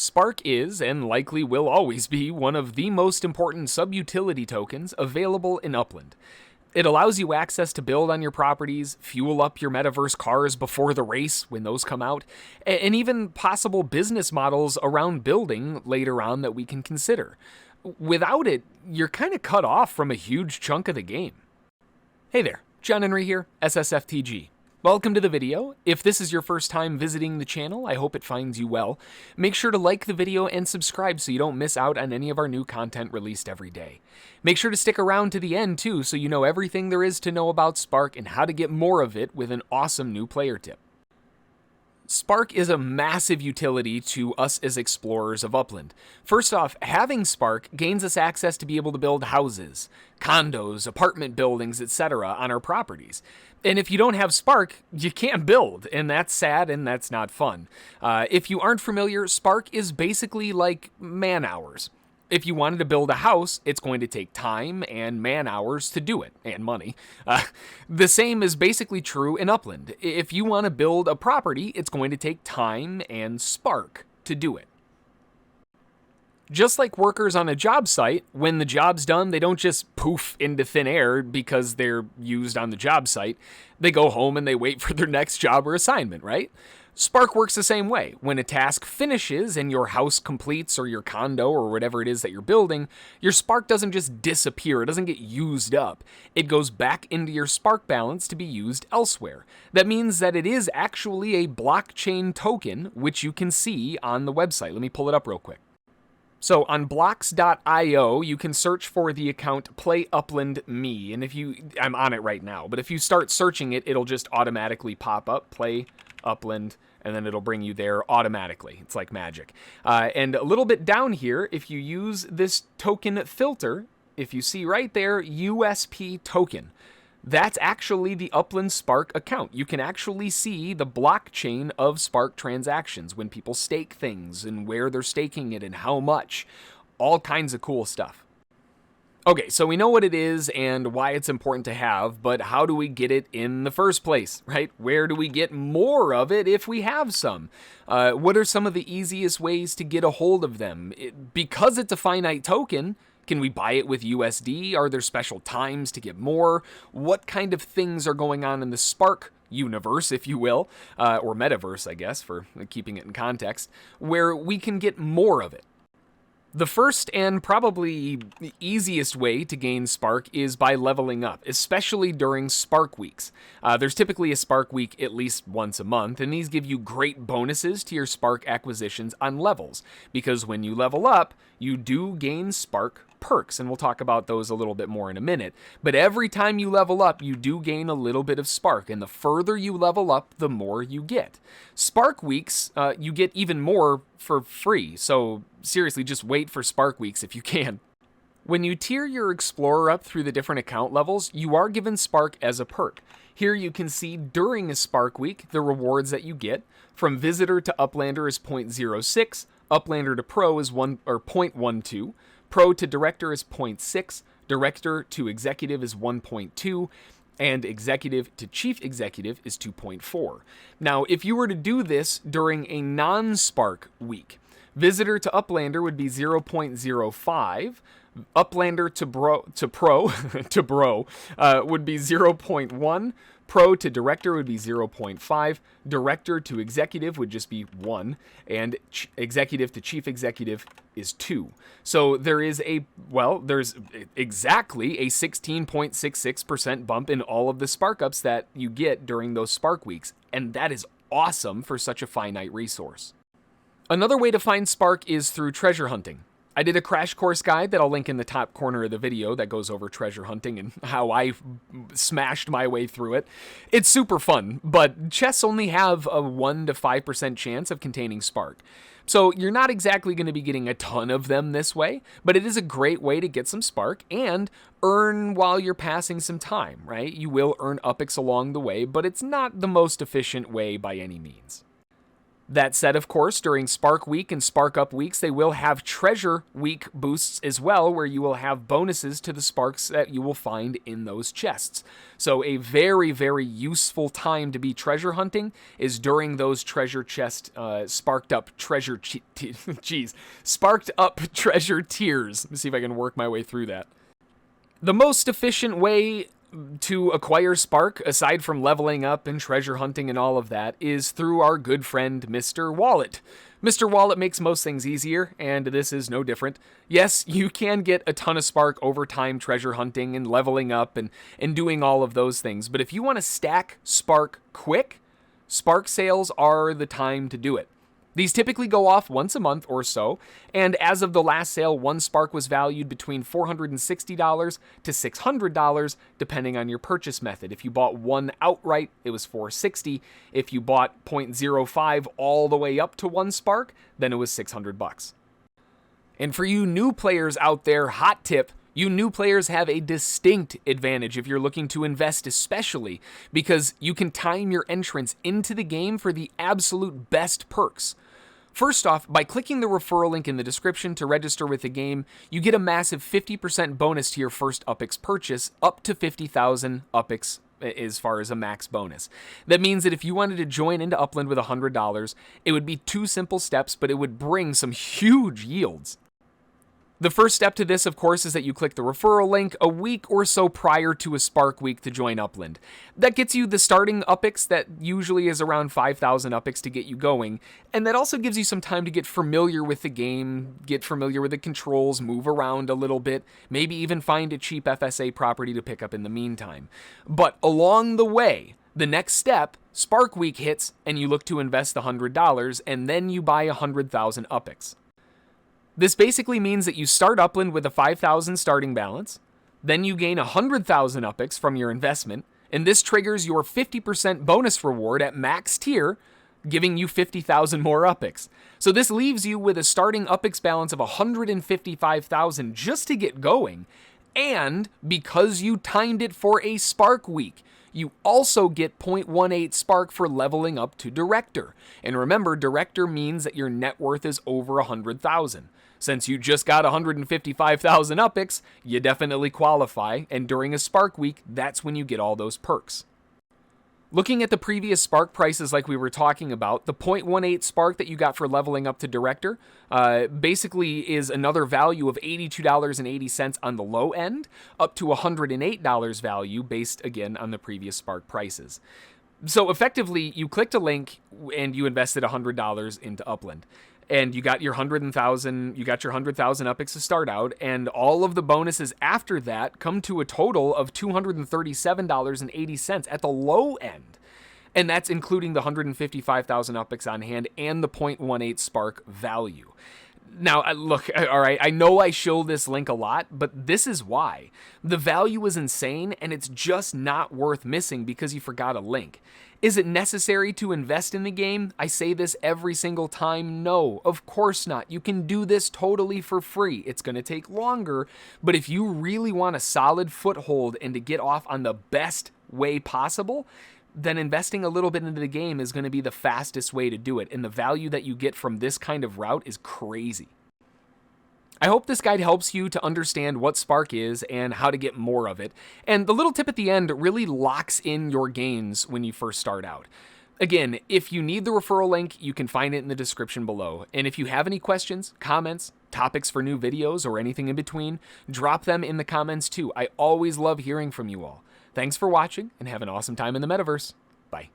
Spark is, and likely will always be, one of the most important sub-utility tokens available in Upland. It allows you access to build on your properties, fuel up your metaverse cars before the race when those come out, and even possible business models around building later on that we can consider. Without it, you're kind of cut off from a huge chunk of the game. Hey there, John Henry here, SSFTG. Welcome to the video. If this is your first time visiting the channel, I hope it finds you well. Make sure to like the video and subscribe so you don't miss out on any of our new content released every day. Make sure to stick around to the end too so you know everything there is to know about Spark and how to get more of it with an awesome new player tip. Spark is a massive utility to us as explorers of Upland. First off, having Spark gains us access to be able to build houses, condos, apartment buildings, etc. on our properties. And if you don't have Spark, you can't build, and that's sad and that's not fun. If you aren't familiar, Spark is basically like man hours. If you wanted to build a house, it's going to take time and man hours to do it, and money. The same is basically true in Upland. If you want to build a property, it's going to take time and spark to do it. Just like workers on a job site, when the job's done, they don't just poof into thin air because they're used on the job site. They go home and they wait for their next job or assignment, right? Spark works the same way. When a task finishes and your house completes or your condo or whatever it is that you're building, your Spark doesn't just disappear, it doesn't get used up. It goes back into your Spark balance to be used elsewhere. That means that it is actually a blockchain token, which you can see on the website. Let me pull it up real quick. So on blocks.io, you can search for the account PlayUplandMe, and I'm on it right now, but if you start searching it, it'll just automatically pop up, Play Upland, and then it'll bring you there automatically. It's like magic. And a little bit down here, if you use this token filter, if you see right there, USP token, that's actually the Upland Spark account. You can actually see the blockchain of Spark transactions when people stake things and where they're staking it and how much. All kinds of cool stuff. Okay, so we know what it is and why it's important to have, but how do we get it in the first place, right? Where do we get more of it if we have some? What are some of the easiest ways to get a hold of them? Because it's a finite token, can we buy it with USD? Are there special times to get more? What kind of things are going on in the Spark universe, if you will, or metaverse, I guess, for keeping it in context, where we can get more of it? The first and probably easiest way to gain Spark is by leveling up, especially during Spark weeks. There's typically a Spark week at least once a month, and these give you great bonuses to your Spark acquisitions on levels, because when you level up, you do gain Spark perks, and we'll talk about those a little bit more in a minute. But every time you level up, you do gain a little bit of Spark, and the further you level up, the more you get. Spark weeks, you get even more for free, so seriously, just wait for Spark weeks if you can. When you tier your Explorer up through the different account levels, you are given Spark as a perk. Here you can see during a Spark week the rewards that you get. From Visitor to Uplander is 0.06, Uplander to Pro is 0.12, Pro to Director is 0.6, Director to Executive is 1.2, and Executive to Chief Executive is 2.4. Now, if you were to do this during a non-Spark week, Visitor to Uplander would be 0.05, Uplander to Pro would be 0.1, Pro to Director would be 0.5, Director to Executive would just be 1, and Executive to Chief Executive is 2. So there's exactly a 16.66% bump in all of the Spark ups that you get during those Spark weeks, and that is awesome for such a finite resource. Another way to find Spark is through treasure hunting. I did a crash course guide that I'll link in the top corner of the video that goes over treasure hunting and how I smashed my way through it. It's super fun, but chests only have a 1 to 5% chance of containing Spark. So you're not exactly going to be getting a ton of them this way, but it is a great way to get some Spark and earn while you're passing some time, right? You will earn UPIX along the way, but it's not the most efficient way by any means. That said, of course, during Spark Week and Spark Up Weeks, they will have Treasure Week boosts as well, where you will have bonuses to the sparks that you will find in those chests. So a very, very useful time to be treasure hunting is during those treasure chest sparked up treasure tiers. Let me see if I can work my way through that. The most efficient way to acquire Spark, aside from leveling up and treasure hunting and all of that, is through our good friend Mr. Wallet. Mr. Wallet makes most things easier, and this is no different. Yes, you can get a ton of Spark over time treasure hunting and leveling up and doing all of those things, but if you want to stack Spark quick, Spark sales are the time to do it. These typically go off once a month or so, and as of the last sale, one Spark was valued between $460 to $600, depending on your purchase method. If you bought one outright, it was $460. If you bought 0.05 all the way up to one Spark, then it was $600. And for you new players out there, hot tip, you new players have a distinct advantage if you're looking to invest especially, because you can time your entrance into the game for the absolute best perks. First off, by clicking the referral link in the description to register with the game, you get a massive 50% bonus to your first UPX purchase, up to 50,000 UPX as far as a max bonus. That means that if you wanted to join into Upland with $100, it would be 2 simple steps, but it would bring some huge yields. The first step to this, of course, is that you click the referral link a week or so prior to a Spark Week to join Upland. That gets you the starting UPX that usually is around 5,000 UPX to get you going, and that also gives you some time to get familiar with the game, get familiar with the controls, move around a little bit, maybe even find a cheap FSA property to pick up in the meantime. But along the way, the next step, Spark Week hits, and you look to invest the $100, and then you buy 100,000 UPX. This basically means that you start Upland with a 5,000 starting balance, then you gain 100,000 UPX from your investment, and this triggers your 50% bonus reward at max tier, giving you 50,000 more UPX. So this leaves you with a starting UPX balance of 155,000 just to get going, and because you timed it for a Spark Week, you also get 0.18 Spark for leveling up to Director. And remember, Director means that your net worth is over 100,000. Since you just got 155,000 UPX, you definitely qualify, and during a Spark Week, that's when you get all those perks. Looking at the previous Spark prices like we were talking about, the 0.18 Spark that you got for leveling up to Director basically is another value of $82.80 on the low end, up to $108 value based, again, on the previous Spark prices. So effectively, you clicked a link and you invested $100 into Upland. And you got your 100,000 UPX to start out, and all of the bonuses after that come to a total of $237.80 at the low end. And that's including the 155,000 UPX on hand and the 0.18 Spark value. Now, look, all right, I know I show this link a lot, but this is why. The value is insane, and it's just not worth missing because you forgot a link. Is it necessary to invest in the game? I say this every single time. No, of course not. You can do this totally for free. It's going to take longer, but if you really want a solid foothold and to get off on the best way possible, then investing a little bit into the game is going to be the fastest way to do it, and the value that you get from this kind of route is crazy. I hope this guide helps you to understand what Spark is and how to get more of it, and the little tip at the end really locks in your gains when you first start out. Again, if you need the referral link, you can find it in the description below, and if you have any questions, comments, topics for new videos, or anything in between, drop them in the comments too. I always love hearing from you all. Thanks for watching, and have an awesome time in the metaverse. Bye.